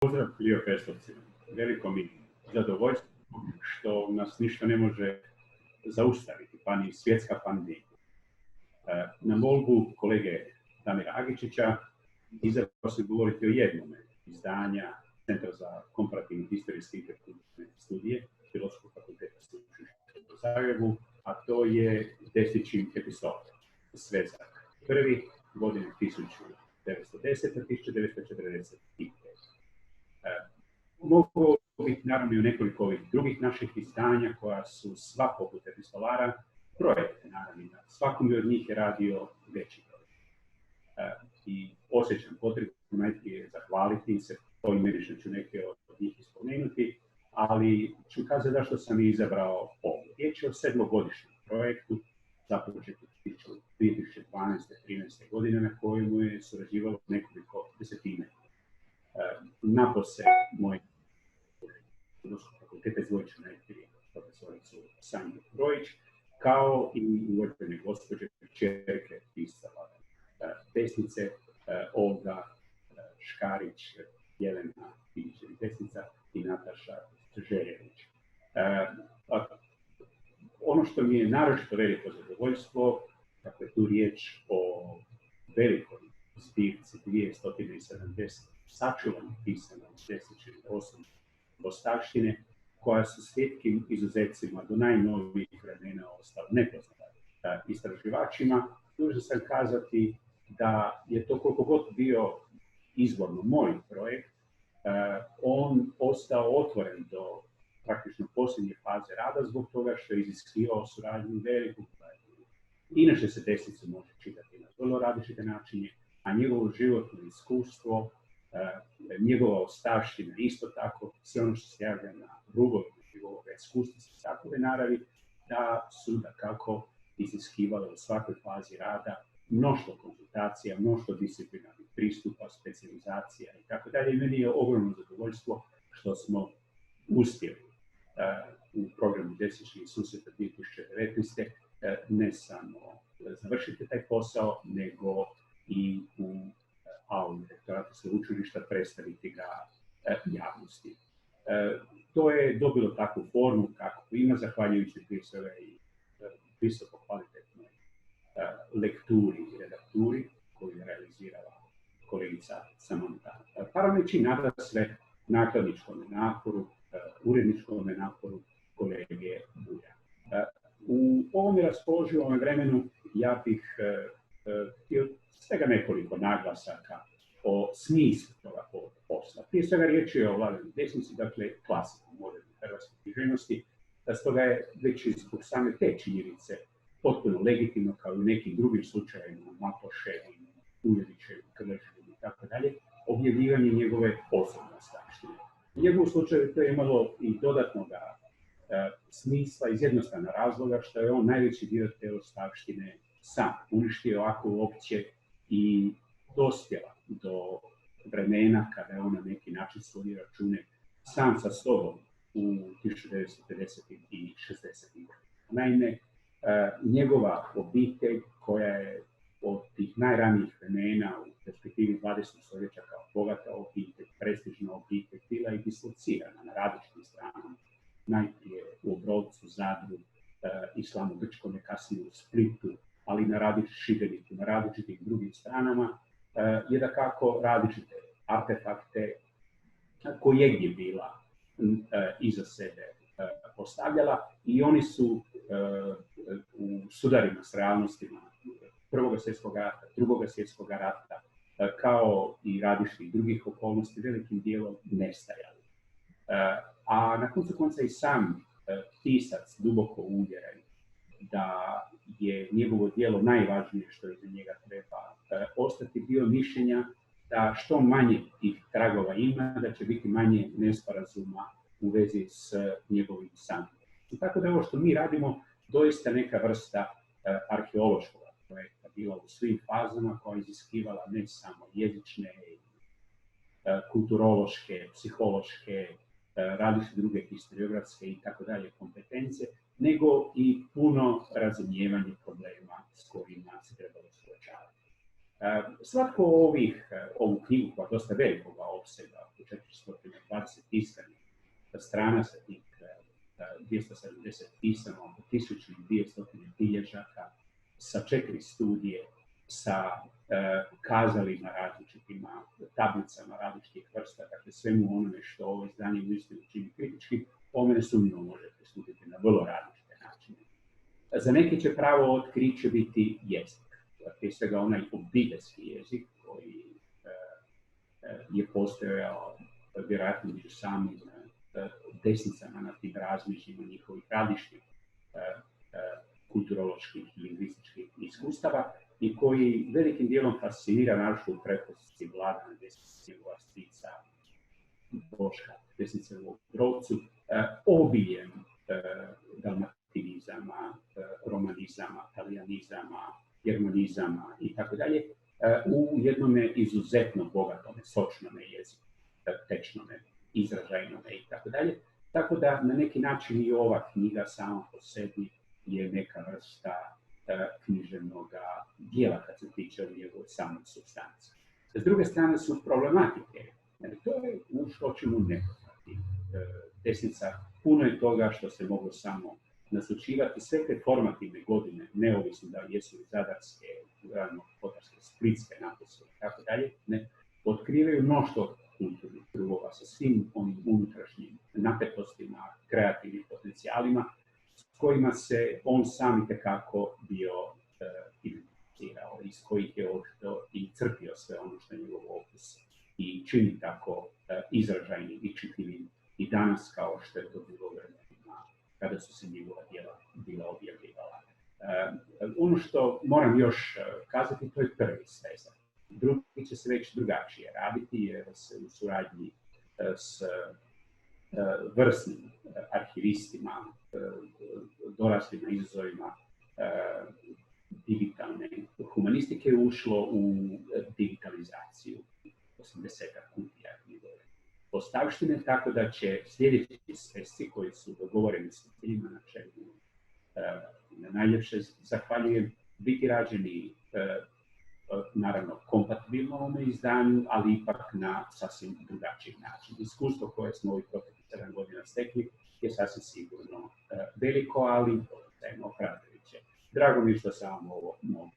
Pozdrav Kriopestovcima. Veliko mi zadovoljstvo što nas ništa ne može zaustaviti, pa ni svjetska pandemija. Na molbu kolege Damira Agičića izabrao sam govoriti o jednom izdanja Centra za komparativne historijske i interkulturne studije Filozofskog fakulteta Sveučilišta u Zagrebu, a to je Desničin epistol, svezak prvi, godine 1910-1945. Mogu biti naravno i u nekoliko ovih drugih naših izdanja koja su sva poput epistolara projekte, naravno. Na svakom od njih je radio veći projekt. I osjećam potrebu najprije zahvaliti se, to imenično ću neke od njih ispomenuti, ali ću kazati zašto sam izabrao ovo. Riječ je o 7-godišnjem projektu, započet 2012-13. godine, na kojemu je surađivalo nekoliko desetina. Napose moj Filozofskog fakulteta izdvojit ću najprije profesoricu Sanju Brojić, kao i uvažene gospođe kćerke pisala pesnice Olga Škarić, Jelena Pilić-Pesnica i Nataša Željević. Ono što mi je naročito veliko zadovoljstvo, dakle tu riječ o velikoj zbirci 270 sačuvanih pisana desničnih osobnih ostavštine, koja su svjetkim izuzecima do najnovijih vremena ostala nepoznata istraživačima. Dužan sam kazati da je to koliko god bio izvorno moj projekt, on ostao otvoren do praktično posljednje faze rada zbog toga što je iziskivao suradnju velikog broja. Inače se desnicu može čitati na vrlo različite načine, a njegovo životno iskustvo, njegova ostavština isto tako, sve ono što se javlja na rubovima njegovog iskustva sa takove naravi, da su dakako iziskivale u svakoj fazi rada mnoštvo konzultacija, mnoštvo disciplinarnih pristupa, specijalizacija i tako dalje. I meni je ogromno zadovoljstvo što smo uspjeli u programu Desničnih susreta 2019. Ne samo završiti taj posao, nego i u auli rektoratu sveučilišta predstaviti ga javnosti. To je dobilo takvu formu kakvu ima, zahvaljujući prije svega i visoko kvalitetnoj lekturi i redakturi koju je realizirala kolegica Samanta Paranić i nadasve nakladničkom naporu, uredničkom naporu kolege Bulja. U ovom raspoloživom vremenu ja bih htio svega nekoliko naglasaka o smislu toga posla. Prije svega riječ je o vladavini desnici, dakle klasiku moderne hrvatske književnosti, da stoga je već zbog same te činjenice potpuno legitimno, kao i u nekim drugim slučajevima, Makoševim, Uljedićevim, Krleževim i tako dalje, objavljivanje njegove osobne ostavštine. U njegovom slučaju to je imalo i dodatnog smisla iz jednostavnog razloga što je on najveći dio te ostavštine sam uništio ovako uopće i dospjela do vremena kada je on na neki način svoje račune sam sa sobom u 1950. i 60. Naime, njegova obitelj, koja je od tih najranijih vremena u perspektivi 20. stoljeća kao bogata obitelj, prestižna obitelj, bila i dislocirana na različitim stranama. Najprije u Obrovcu, Zadru, Islamo-Grčkome, kasnije u Splitu, ali na Šibeniku, na različitim drugim stranama, je dakako različite artefakte koje je bila iza sebe postavljala i oni su u sudarima s realnostima Prvog svjetskog rata, Drugog svjetskog rata, kao i različitih drugih okolnosti, velikim dijelom nestajali. A na koncu konca i sam pisac duboko uvjeren da je njegovo djelo najvažnije što iza njega treba ostati, bio mišljenja da što manje tih tragova ima, da će biti manje nesporazuma u vezi s njegovim samom. I tako da ovo što mi radimo doista neka vrsta arheološkog projekta, bila u svim fazama koja je iziskivala ne samo jezične, kulturološke, psihološke, različite druge historiografske i tako dalje kompetencije, nego i puno razumijevanje problema s kojima se trebalo suočavati. Svatko ovu knjigu, koja je dosta velikog opsega, oko 420 tiskanih strana sa tih 270 pisama, oko 1200 bilježaka, sa 4 studije, sa kazalima različitima, tablicama različitih vrsta, dakle svemu onome što ovo izdanje uistinu čini kritički, po mene sumnjivo može pristupiti na vrlo različite načine. Za neki će pravo otkriće biti jezik, prije svega onaj obiteljski jezik koji je postojao vjerojatno među samim desnicama na tim razmišljima njihovih različitih kulturoloških i lingvističkih iskustava i koji velikim dijelom fascinira našu pretpostavci Vladana Desnice, njegova strica Boška Desnice u Obrovcu, obiljem dalmatinizama, romanizama, talijanizama, germanizama i tako dalje, u jednome izuzetno bogatome, sočnome jeziku, tečnome, izražajnome i tako dalje. Tako da na neki način i ova knjiga sama po sebi je neka vrsta književnog dijela kad se tiče o njegovoj samoj supstanci. S druge strane su problematike. To je u što ćemo nepoznati. Desnica, puno je toga što se moglo samo nasučivati. Sve te formativne godine, neovisno da jesu li zadarske, kotarske, splitske napose i tako dalje, otkrivaju mnoštvo kulturnih krugova sa svim onim unutrašnjim napetostima, kreativnim potencijalima s kojima se on sam itekako bio identificirao, iz kojih je i crpio sve ono što je njegov opus i čini tako izražajnim i čitljivim i danas kao što je to bilo vremenima kada su se njegova djela bila objavljivala. Ono što moram još kazati, to je prvi svezak. Drugi će se već drugačije raditi jer se u suradnji s vrsnim arhivistima, doraslim na izazovima digitalne humanistike ušlo u digitalizaciju 80-ak kutija knjigove ostavštine, tako da će sljedeći svesci koji su dogovoreni s ciljima na čemu na najljepše zahvaljujem biti rađeni naravno kompatibilno ovome izdanju, ali ipak na sasvim drugačiji način. Iskustvo koje smo ovih proteklih 7 godina stekli je sasvim sigurno veliko, ali ohrabrujuće. Drago mi je što sam vam ovo mogu